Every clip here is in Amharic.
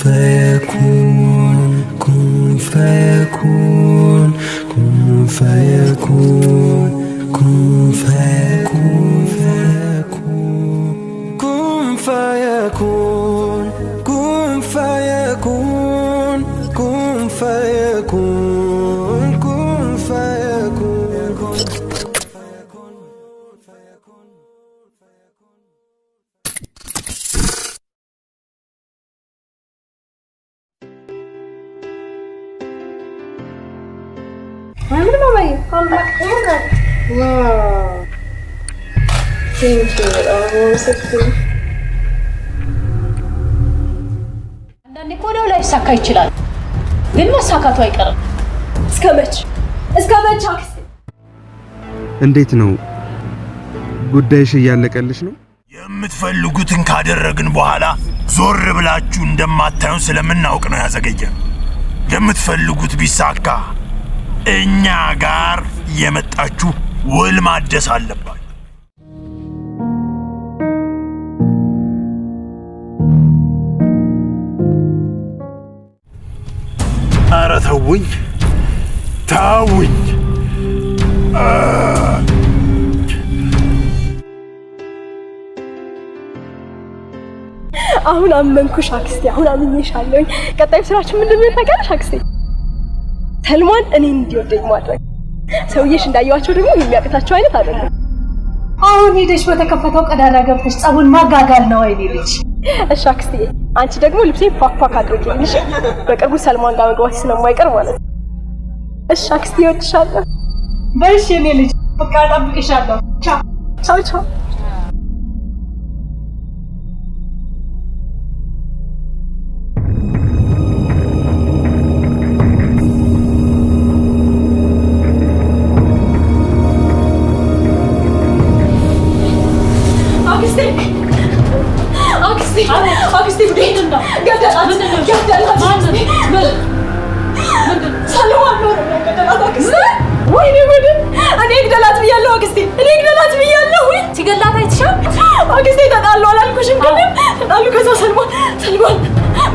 فيكون كن فيكون كن فيكون كن فيكون كن فيكون كن فيكون كن فيكون كن فيكون Remember Mama, come back over. Wow. Thank you. Oh, so cool. አንዳንዴ እኮ ነው ላይ ሳካ ይችላል ግን መሳካቱ አይቀርም እስከመች አክስቴ እንዴት ነው ጉዳይሽ እያለቀልሽ ነው የምትፈልጉትን ካደረግን በኋላ ዞር ብላችሁ እንደማታዩን ስለምናውቅ ነው ያዘገየን የምትፈልጉት ቢሳካ እኛ ጋር የመጣችሁ ውል ማደስ አለባችሁ ኧረ ተውኝ አሁን አመንኩሽ አክስቴ አሁን አምኜሻለሁ ቀጣይ ስራችን ምንድነው ታውቂያለሽ አክስቴ ሰልማን እኔ እንዲወደኝ ማድረግ ሰውዬሽ እንዳያዋቸው ደግሞ የሚያቅታቸው አይነት አይደለም አሁን ሄደሽ በተከፈተው ቀዳዳ ገብተሽ ጸቡን ማጋጋል ነው አይልልሽ እሺ አክስቴ አንቺ ደግሞ ልብሴን ፋክፋክ አድርጊልሽ በቅርቡ ሰልማን ጋር መግባት ስለማይቀር ማለት ነው እሺ አክስቴ እወድሻለሁ በእሺ እኔ ልጅ በቃ እጠብቅሻለሁ ቻው አክስቴ ብደህን ነው ገደላት ሰለሞን ነው ገደላት አክስቴ ወይኔ ወደ እኔ ገደላት ብያለሁ አክስቴ እኔ ገደላት ብያለሁ ሲገላት አይተሻል አክስቴ ተጣሉ አላልኩሽም ግን ተጣሉ ከዛ ሰለሞን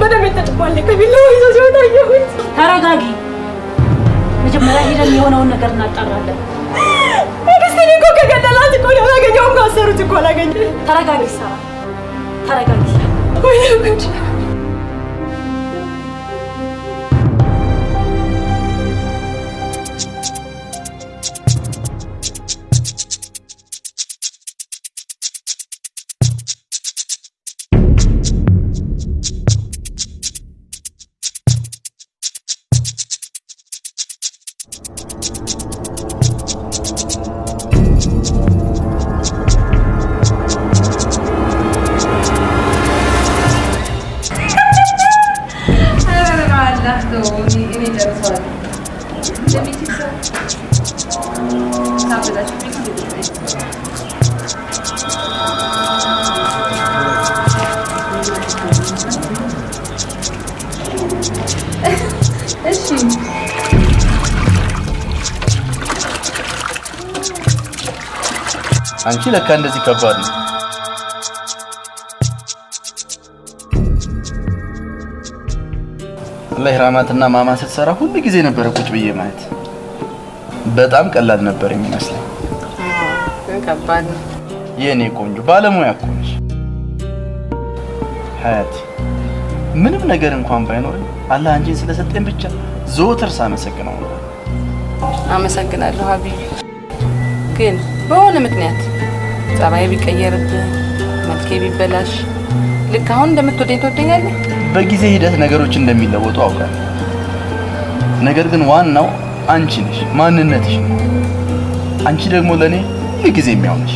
በደም ተጥቋል ከቢለው ይዞ ሲወጣ ይሁን ተረጋጊ መጀመሪያ ሄደን የሆነውን ነገር እናጣራለን አክስቴ እኮ ከገደላት እኮ ያገኘው ጋሰሩት እኮ አላገኘ ተረጋጊ ሳራ ተረጋጊ ወይኔ ጉድ አንቺ ለካ እንደዚህ ከባድ ነው አላህ ይራማትና ማማ ስትሰራ ሁሉ ጊዜ ነበር ቁጭ ብዬ ማለት በጣም ቀላል ነበር የሚመስለው ከባድ ነው የኔ ቆንጆ ባለሙያ እኮ ነሽ ሀያት ምንም ነገር እንኳን ባይኖር አላህ አንቺን ስለሰጠኝ ብቻ ዘወትር ሳመሰግነው አመሰግናለሁ ሀቢቢ ግን በሆነ ምክንያት ጸባይ ቢቀየርብህ መልኬ ቢበላሽ ልክ አሁን እንደምትወደኝ ትወደኛለህ በጊዜ ሂደት ነገሮች እንደሚለወጡ አውቃለሁ ነገር ግን ዋናው አንቺ ነሽ ማንነትሽ አንቺ ደግሞ ለኔ ለጊዜ የሚያውነሽ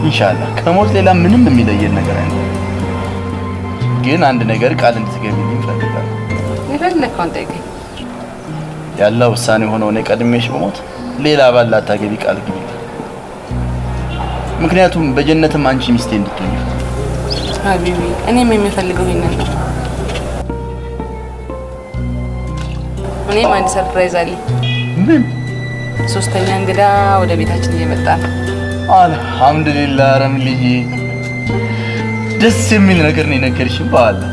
ኢንሻአላህ ከሞት ሌላ ምንም የሚለየን ነገር አይኖርም ግን አንድ ነገር ቃል እንድትገቢልኝ እፈልጋለሁ የፈለከውን ጠይቀኝ ያለው ውሳኔ ሆኖ እኔ ቀድሜሽ በሞት ሌላ ባል ላታገቢ ቃል ግቢ ምክንያቱም በጀነትም አንቺ ሚስቴ እንድትሆኚ ሀቢቢ እኔም የምፈልገው ይሄንን ነው እኔም አንድ ሰርፕራይዝ አለኝ ምን ሶስተኛ እንግዳ ወደ ቤታችን እየመጣ ነው አልহামዱሊላህ ረምልዬ ደስ የሚል ነገር ነው የነገርሽኝ በአላህ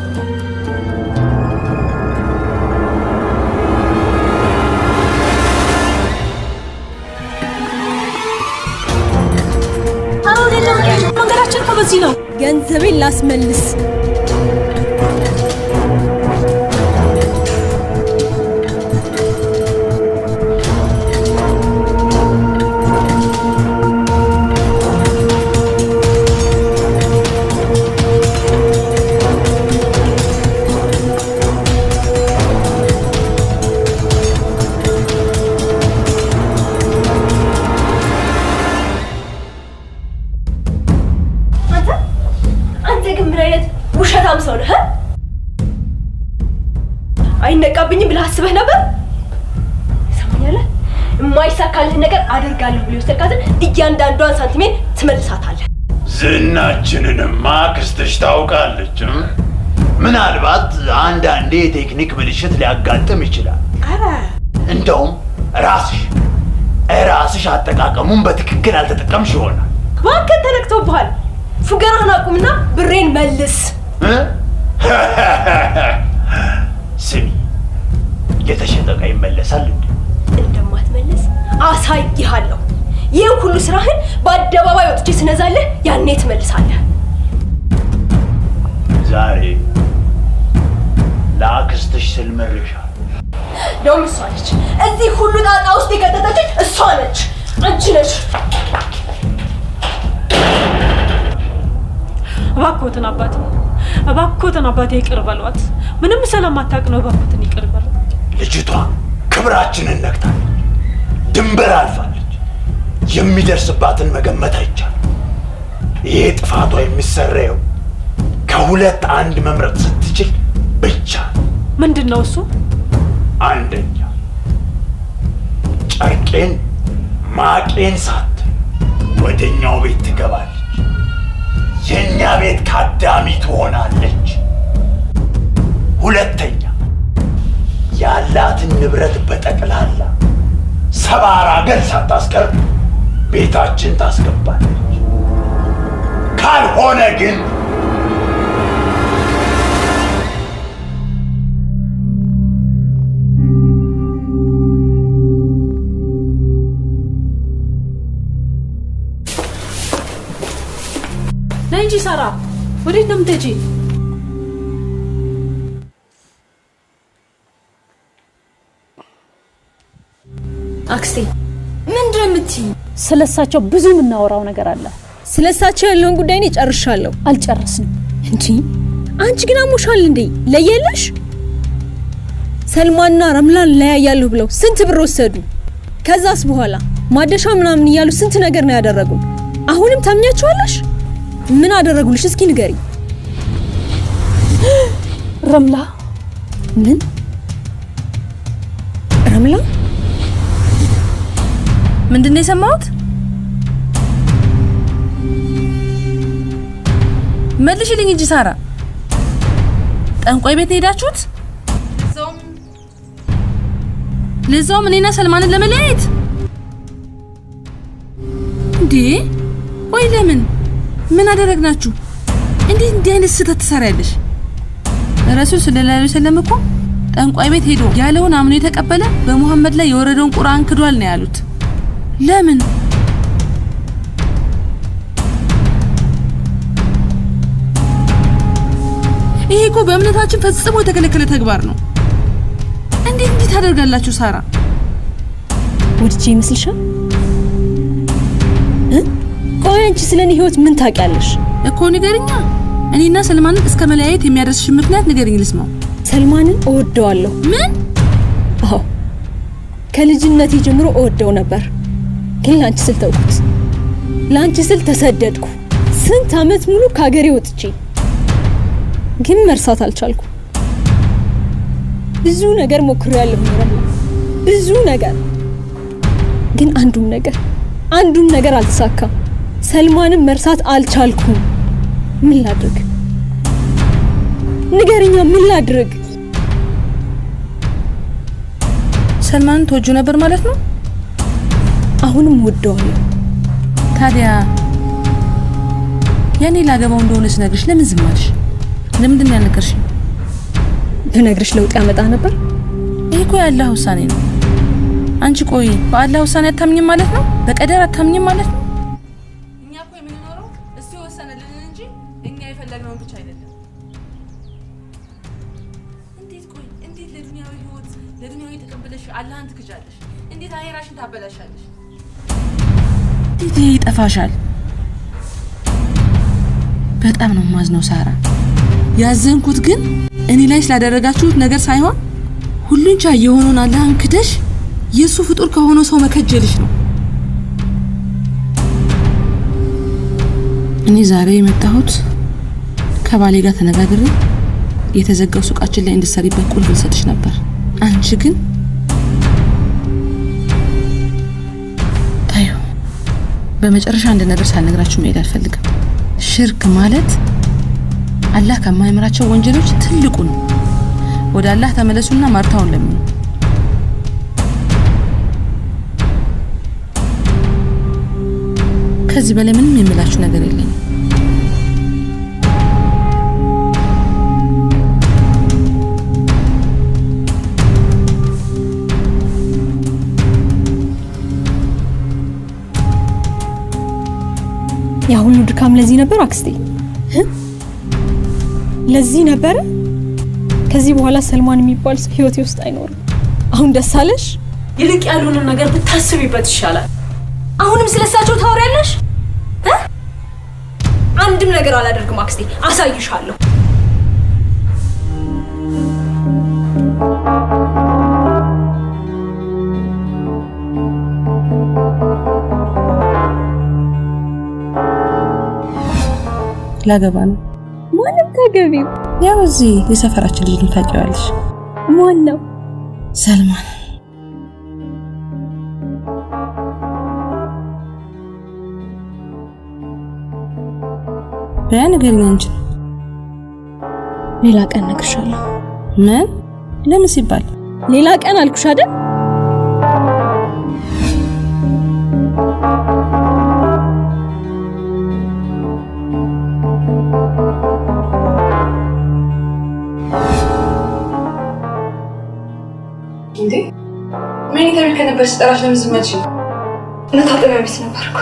እዚህ ነው? ገንዘቤን ላስመልስ። አይነቃብኝም ብለህ አስበህ ነበር? ሰማኛለህ? የማይሳካልህ ነገር አደርጋለሁ ብሎ የወሰድካትን እያንዳንዷን ሳንቲሜን ትመልሳታለህ። ዝናችንንማ አክስትሽ ታውቃለች። ምናልባት አንዳንዴ የቴክኒክ ብልሽት ሊያጋጥም ይችላል። እንደውም ራስሽ አጠቃቀሙን በትክክል አልተጠቀምሽ ይሆናል። እባክህ ተነክቶብሃል። ፉገራህን አቁምና ብሬን መልስ። ስሚ፣ የተሸጠ ዕቃ ይመለሳል እንዴ? እንደማትመልስ አሳይሃለሁ። ይህን ሁሉ ስራህን በአደባባይ ወጥቼ ስነዛለህ ያኔ ትመልሳለህ። ዛሬ ለአክስትሽ ስል መርሻለሁ። ደውም እሷ ነች እዚህ ሁሉ ጣጣ ውስጥ የከተተችኝ እሷ ነች፣ አንቺ ነች። እባክዎትን አባቴ ይቅር በሏት። ምንም ስለማታውቅ ነው። እባክዎትን ይቅር በሏት። ልጅቷ ክብራችንን ነክታለች፣ ድንበር አልፋለች። የሚደርስባትን መገመት አይቻልም። ይሄ ጥፋቷ የሚሰረየው ከሁለት አንድ መምረጥ ስትችል ብቻ። ምንድን ነው እሱ? አንደኛ ጨርቄን ማቄን ሳት ወደኛው ቤት ትገባለች። የኛ ቤት ካዳሚ ትሆናለች። ሁለተኛ ያላትን ንብረት በጠቅላላ ሰባራ ገል ሳታስቀር ቤታችን ታስገባለች። ካልሆነ ግን ነይ እንጂ ሳራ፣ ወዴት ነው የምትሄጂ? አክስቴ ምንድን ነው የምትይኝ? ስለሳቸው ብዙ የምናወራው ነገር አለ። ስለሳቸው ያለውን ጉዳይ እኔ ጨርሻለሁ። አልጨረስንም እንጂ አንቺ ግን አሞሻል እንዴ? ለየለሽ? ሰልማንና ረምላን ለያያለሁ ብለው ስንት ብር ወሰዱ። ከዛስ በኋላ ማደሻ ምናምን እያሉ ስንት ነገር ነው ያደረጉን። አሁንም ታምኛቸዋለሽ? ምን አደረጉልሽ? እስኪ ንገሪ። ረምላ? ምን ረምላ? ምንድነው የሰማሁት? መልሽልኝ እንጂ ሳራ። ጠንቋይ ቤት ሄዳችሁት? ለዛውም እኔና ሰልማንን ለመለያየት እንዴ? ወይ ለምን? ምን አደረግናችሁ? እንዲህ አይነት ስህተት ትሰሪያለሽ? ረሱል ሰለላሁ ዐለይሂ ወሰለም እኮ ጠንቋይ ቤት ሄዶ ያለውን አምኖ የተቀበለ በመሐመድ ላይ የወረደውን ቁርአን ክዷል ነው ያሉት። ለምን? ይሄ እኮ በእምነታችን ፈጽሞ የተከለከለ ተግባር ነው። እንዴት ታደርጋላችሁ? ሳራ ወድጄ ይመስልሻል? ቆይ አንቺ ስለኔ ህይወት ምን ታውቂያለሽ? እኮ ንገሪኛ። እኔና ሰልማንን እስከ መለያየት የሚያደርስሽ ምክንያት ንገሪኝ ልስማው። ሰልማንን እወደዋለሁ። ምን? አዎ ከልጅነቴ ጀምሮ እወደው ነበር፣ ግን ላንቺ ስል ተውኩት። ላንቺ ስል ተሰደድኩ። ስንት አመት ሙሉ ከሀገሬ ወጥቼ ግን መርሳት አልቻልኩ። ብዙ ነገር ሞክሬያለሁ ነው፣ ብዙ ነገር፣ ግን አንዱም ነገር አልተሳካም። ሰልማንን መርሳት አልቻልኩም። ምን ላድርግ? ንገሪኛ፣ ምን ላድርግ? ሰልማንን ተወጁ ነበር ማለት ነው? አሁንም ወደዋለሁ። ታዲያ ያኔ ላገባው እንደሆነ ስነግርሽ ለምን ዝም አልሽ? ለምንድን ነው ያልነገርሽኝ? ብነግርሽ ለውጥ ያመጣ ነበር። ይሄ እኮ የአላህ ውሳኔ ነው። አንቺ ቆይ በአላህ ውሳኔ አታምኝም ማለት ነው? በቀደር አታምኝም ማለት ነው? እኛ እኮ የምንኖረው እሱ ወሰነልን እንጂ እኛ የፈለግነውን ብቻ አይደለም። እንዴት ለዱንያዊ ህይወት ለዱንያዊ ጥቅም ብለሽ አላህን ትክጃለሽ? እንዴት አኺራሽን ታበላሻለሽ? እንዴት ይጠፋሻል? በጣም ነው ማዝነው ሳራ። ያዘንኩት ግን እኔ ላይ ስላደረጋችሁት ነገር ሳይሆን ሁሉን ቻይ የሆነውን አላህን ክደሽ የሱ ፍጡር ከሆነ ሰው መከጀልሽ ነው። እኔ ዛሬ የመጣሁት ከባሌ ጋር ተነጋግሬ የተዘጋው ሱቃችን ላይ እንድትሰሪበት ቁልፍ ልሰጥሽ ነበር። አንቺ ግን ታዩ። በመጨረሻ አንድ ነገር ሳልነግራችሁ መሄድ አልፈልግም። ሽርክ ማለት አላህ ከማይምራቸው ወንጀሎች ትልቁ ነው። ወደ አላህ ተመለሱና ማርታውን ለምኑ። ከዚህ በላይ ምንም የምላችሁ ነገር የለኝም። ያ ሁሉ ድካም ለዚህ ነበር አክስቴ? ለዚህ ነበር? ከዚህ በኋላ ሰልማን የሚባል ሰው ህይወቴ ውስጥ አይኖርም። አሁን ደስ አለሽ? ይልቅ ያሉንን ነገር ብታስቢበት ይሻላል። አሁንም ስለሳቸው ታወሪያለሽ? አንድም ነገር አላደርግም አክስቴ፣ አሳይሻለሁ። ላገባ ነው። ማንም ታገቢው? ያው እዚህ የሰፈራችን ልጅ ነው፣ ታውቂዋለሽ? ማን ነው? ሰልማን። በያ ንገሪኝ እንጂ። ሌላ ቀን እነግርሻለሁ። ምን? ለምን ሲባል? ሌላ ቀን አልኩሽ አይደል? እንዴ ምን ተብዬ ከነበር ስጠራሽ ለምን ዝም አልሽኝ? መታጠቢያ ቤት ነበርኩ።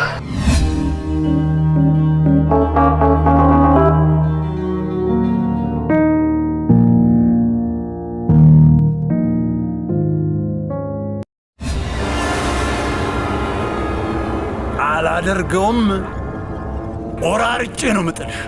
አላደርገውም። ቆራርጬ ነው የምጥልሽ።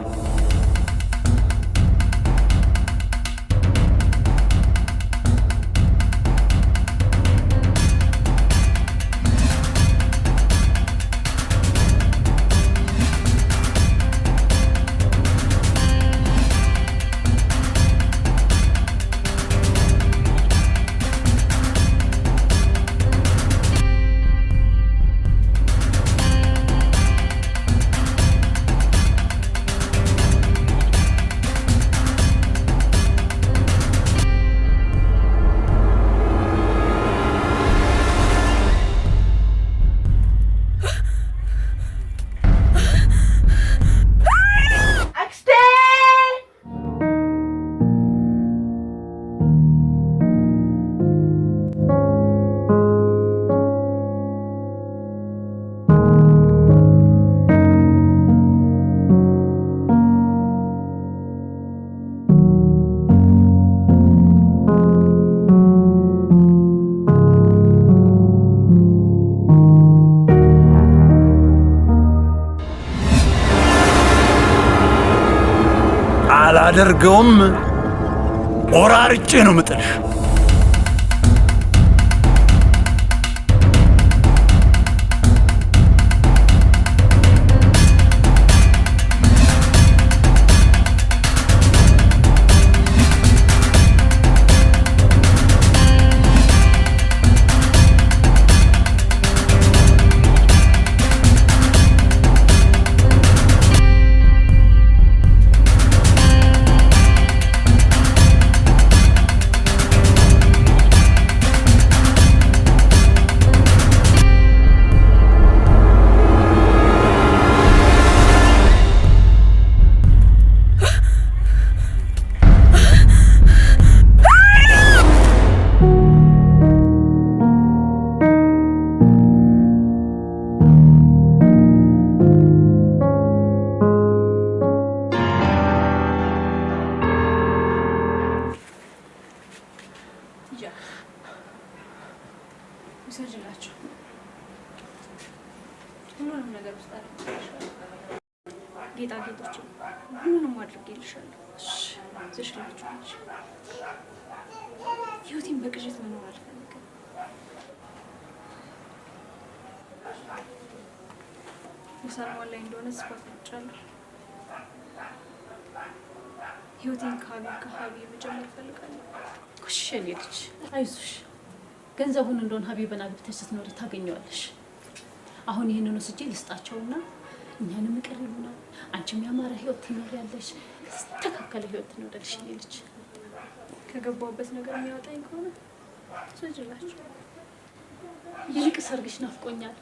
አላደርገውም። ቆራርጬ ነው የምጥልሽ። ጌጣጌጦች ሁሉንም አድርጌልሻለሁ። እሺ ዘሽላችሁ ህይወቴን በቅዠት መኖር አልፈልግም። ሙሰልማን ላይ እንደሆነ ስፋትቻለሁ። ህይወቴን ከሀቢብ መጀመር እፈልጋለሁ። እሺ የኔ ልጅ አይዞሽ። ገንዘቡን እንደሆነ ሀቢብን አግብተሽ ስትኖሪ ታገኘዋለሽ። አሁን ይህንን ወስጄ ልስጣቸውና እኛንም ይቅር ይሉናል። አንቺም ያማረ ህይወት ትኖሪያለሽ፣ ተስተካከለ ህይወት ትኖሪያለሽ። የኔ ልጅ ከገባሁበት ነገር የሚያወጣኝ ከሆነ ትወጂላችሁ። ይልቅ ሰርግሽ ናፍቆኛል።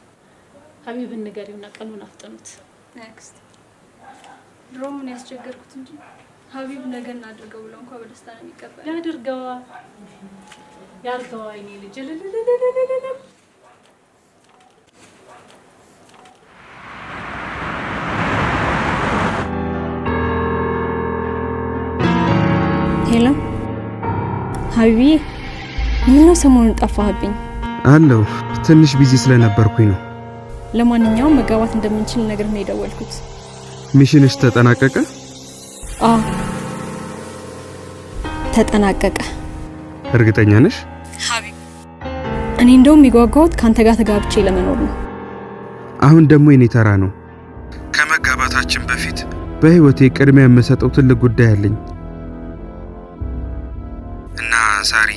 ሀቢብን ንገሪውና ቀኑን አፍጥኑት። ኔክስት ድሮም ምን ያስቸገርኩት እንጂ ሀቢብ ነገ እናድርገው ብለው እንኳን በደስታ ነው የሚቀበል። ያድርገዋ የኔ ልጅ። ሄሎ ሀቢብዬ፣ ምነው ሰሞኑን ጠፋህብኝ? አለው ትንሽ ቢዚ ስለነበርኩኝ ነው። ለማንኛውም መጋባት እንደምንችል ነገር ነው የደወልኩት። ሚሽንሽ ተጠናቀቀ? አዎ ተጠናቀቀ። እርግጠኛ ነሽ? ሀቢብ፣ እኔ እንደውም የሚጓጓሁት ካንተ ጋር ተጋብቼ ለመኖር ነው። አሁን ደግሞ የኔ ተራ ነው። ከመጋባታችን በፊት በህይወቴ ቅድሚያ የምሰጠው ትልቅ ጉዳይ አለኝ እና ሳሪ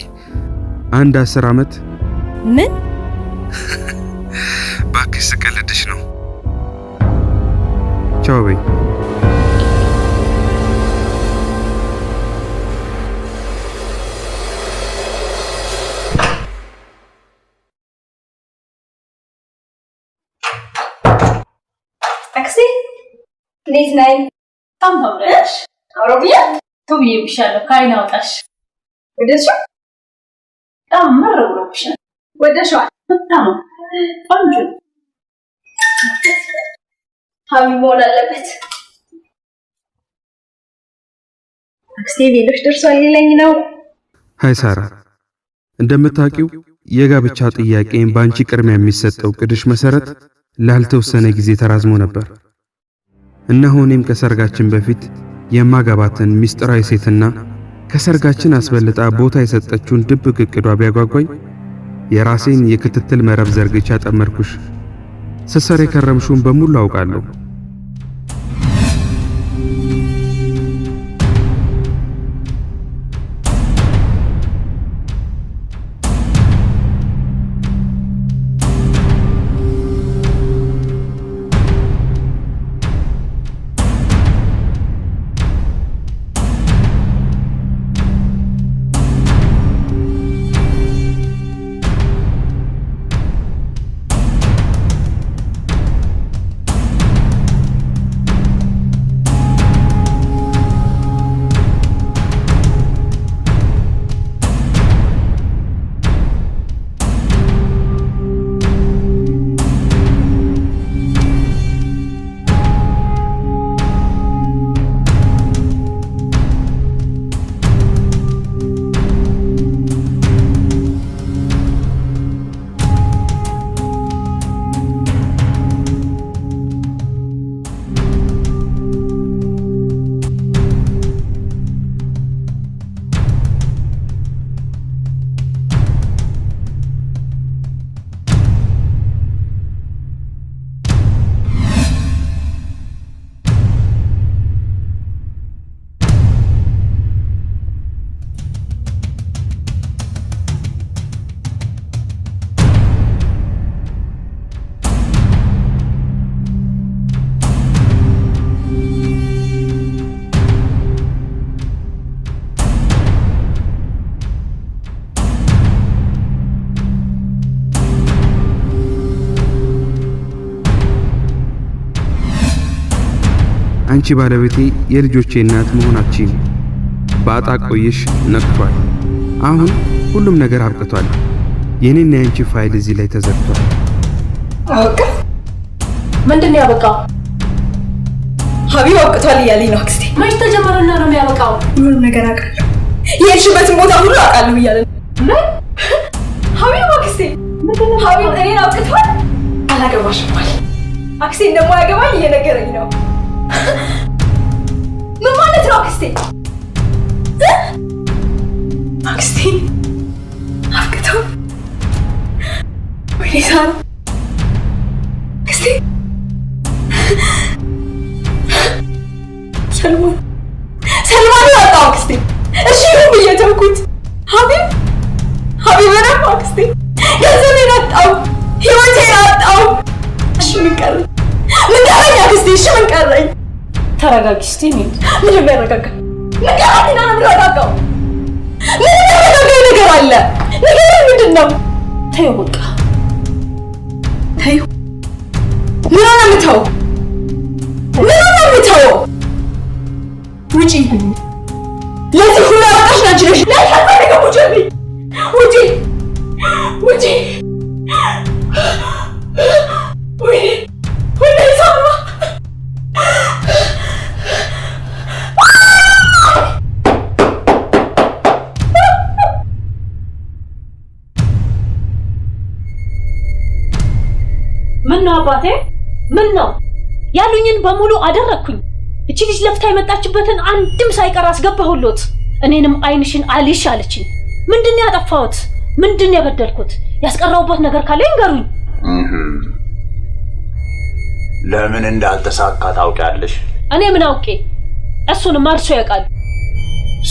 አንድ 10 ዓመት ምን? ባክሽ ስቀልድሽ ነው። ቻው በይ። አክሲ እንዴት ነኝ? ታምታምራለሽ። አውሮቢያ ቶብዬ ብሻለሁ። ካይና አውጣሽ ወደሽ ታምር ብሎብሻል። ወደሽዋል? በጣም ቆንጆ ሀቢብ መሆን አለበት። አክስቴ ቤሎች ደርሷል ሊለኝ ነው። ሃይ ሳራ፣ እንደምታውቂው የጋብቻ ጥያቄን ባንቺ ቅድሚያ የሚሰጠው ቅድሽ መሰረት ላልተወሰነ ጊዜ ተራዝሞ ነበር። እነሆ እኔም ከሰርጋችን በፊት የማጋባትን ሚስጥራዊ ሴትና ከሰርጋችን አስበልጣ ቦታ የሰጠችውን ድብቅ እቅዷ ቢያጓጓኝ የራሴን የክትትል መረብ ዘርግቻ ጠመርኩሽ። ስሰር የከረምሽውን በሙሉ አውቃለሁ። አንቺ ባለቤቴ የልጆቼ እናት መሆናችን ባጣ ቆይሽ ነክቷል። አሁን ሁሉም ነገር አብቅቷል። የኔና ያንቺ ፋይል እዚህ ላይ ተዘግቷል። አውቃ ምንድነው ያበቃው? ሀቢብ አብቅቷል እያለኝ ነው አክስቴ። መች ተጀመረና ነው የሚያበቃው? ሁሉም ነገር አውቃለሁ። የሄድሽበትን ቦታ ሁሉ አውቃለሁ እያለ ምን? ሀቢብ አክስቴ ምንድነው? ሀቢብ እኔን አብቅቷል። አላገባሽም ማለት አክስቴ እንደማያገባኝ እየነገረኝ ነው። አክስቴ አክስቴ አፍቅተው ወይኔ ሳራ አክስቴ ሰልማን አጣው አክስቴ እሺ ነው ብየተውኩት ሀቢብ ነው አክስቴ ገንዘቤን አጣው ህይወቴን አጣው እሺ ምን ቀረኝ አክስቴ እሺ ምን ቀረኝ ተረጋጊ እስቲ ምን የሚያረጋጋ ንገራትና ነው የምረጋጋው ምን የሚያረጋጋው ነገር አለ ንገረኝ ምንድን ነው ተይው በቃ ተይው ምን ሆነ የምተው ውጪ ለዚህ ሁሉ አውቃሽ ናችሁ ነሽ ላይ ታደርገው ውጪ ወይ ሳማ ምን ነው አባቴ ምን ነው ያሉኝን በሙሉ አደረኩኝ እቺ ልጅ ለፍታ የመጣችበትን አንድም ሳይቀር አስገባሁሎት እኔንም አይንሽን አልሽ አለችኝ ምንድነው ያጠፋሁት ምንድነው ያበደልኩት ያስቀራውበት ነገር ካለ ይንገሩኝ ለምን እንዳልተሳካ ታውቂያለሽ እኔ ምን አውቄ እሱንም አርሶ ያውቃል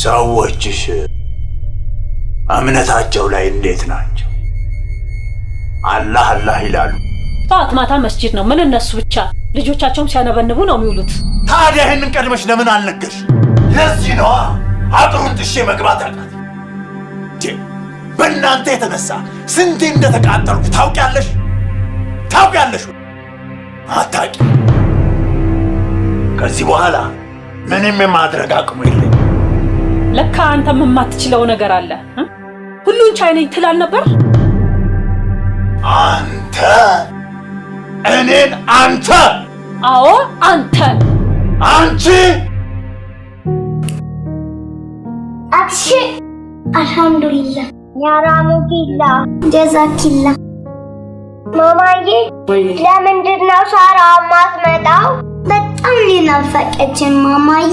ሰዎችሽ እምነታቸው ላይ እንዴት ናቸው አላህ ይላሉ ጧት ማታ መስጂድ ነው ምን እነሱ ብቻ ልጆቻቸውም ሲያነበንቡ ነው የሚውሉት ታዲያ ይሄንን ቀድመሽ ለምን አልነገርሽ ለዚህ ነው አጥሩን ጥሼ መግባት አቃት በእናንተ የተነሳ ስንቴ እንደተቃጠልኩ ታውቂያለሽ አታቂ ከዚህ በኋላ ምንም የማድረግ አቅሙ የለኝ ለካ አንተም የማትችለው ነገር አለ ሁሉን ቻይ ነኝ ትላል ነበር አንተ እኔን አንተ አዎ አንተ አንቺ አክሽ አልহামዱሊላህ ያራሙኪላ ጀዛኪላ ማማዬ ለምንድነው ሳራ ማትመጣው በጣም ሊናፈቀችን ማማዬ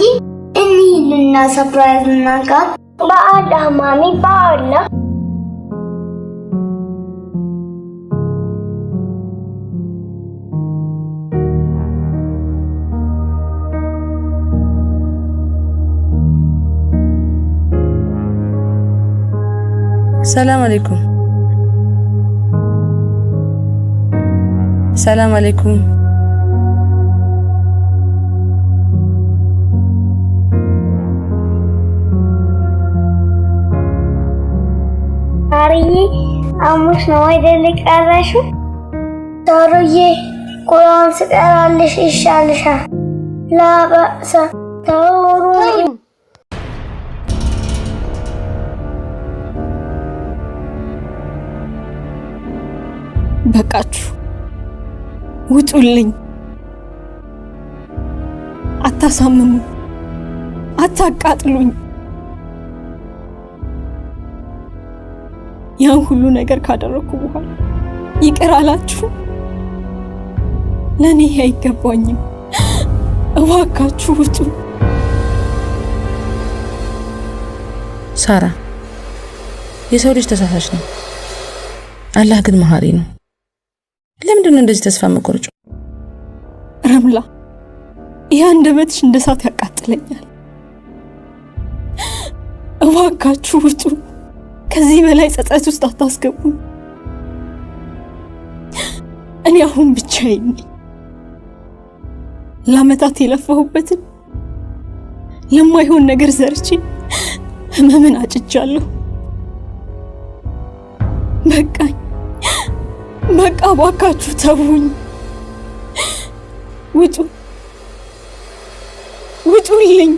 እንሂድና ሰርፕራይዝ እናድርጋት በአላህ ማሚ በአላህ ሰላም አለይኩም አሪዬ አሙሽ ነው አይደል ቀረሽው ዳሩዬ ቁርአን ስቀራልሽ ይሻልሻል ላባሳ ታውሩ በቃችሁ ውጡልኝ አታሳምሙ አታቃጥሉኝ ያን ሁሉ ነገር ካደረኩ በኋላ ይቅር አላችሁ ለኔ አይገባኝም እባካችሁ ውጡ ሳራ የሰው ልጅ ተሳሳች ነው አላህ ግን መሐሪ ነው ለምንድነው እንደዚህ ተስፋ መቆረጥ ረምላ ያ እንደበትሽ እንደሳት ያቃጥለኛል እባካችሁ ውጡ ከዚህ በላይ ጸጸት ውስጥ አታስገቡኝ እኔ አሁን ብቻዬን ነኝ ለአመታት የለፋሁበትን ለማይሆን ነገር ዘርቼ ህመምን አጭቻለሁ በቃ እባካችሁ ተውኝ ውጡልኝ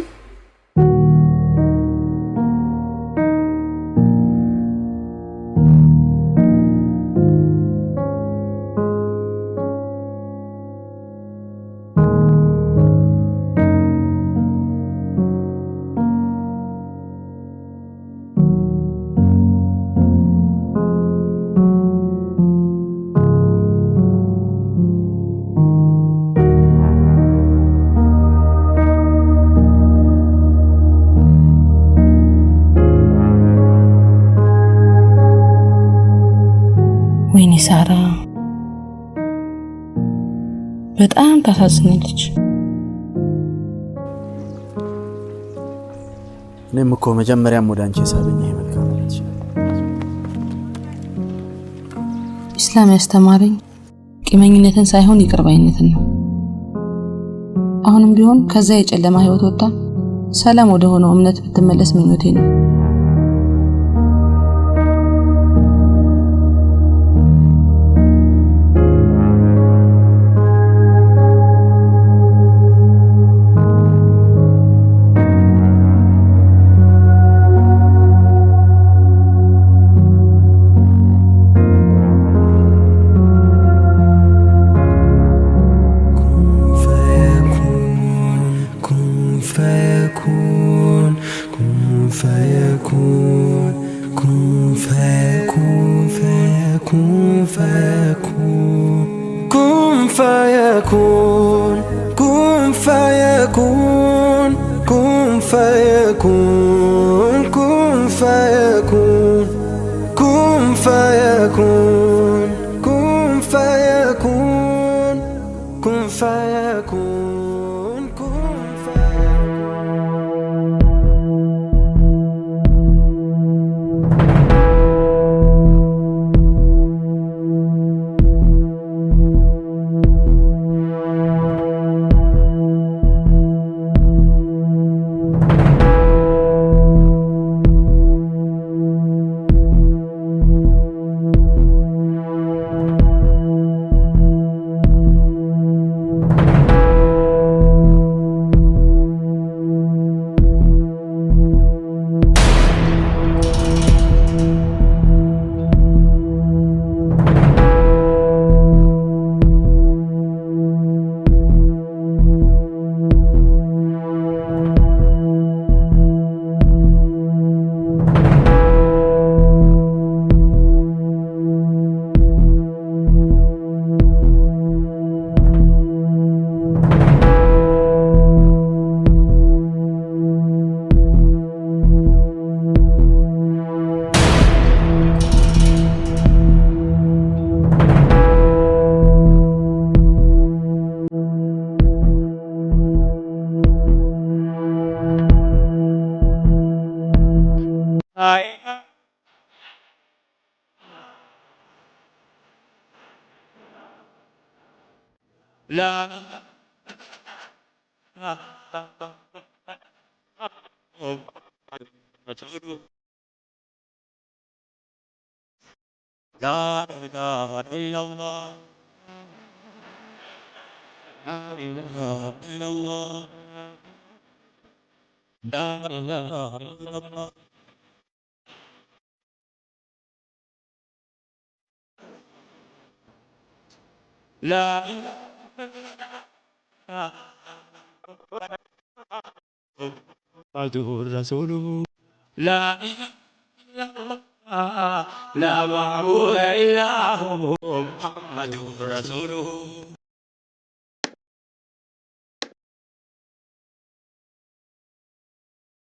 ሳራ በጣም ታሳዝናለች። እኔም እኮ መጀመሪያም ወደ አንቺ ሳበኝ መልካምነት ኢስላም ያስተማረኝ ቂመኝነትን ሳይሆን ይቅርባይነትን ነው። አሁንም ቢሆን ከዛ የጨለማ ህይወት ወጣ ሰላም ወደ ሆነው እምነት ብትመለስ ምኞቴ ነው። لا معبود إلا هو محمد رسوله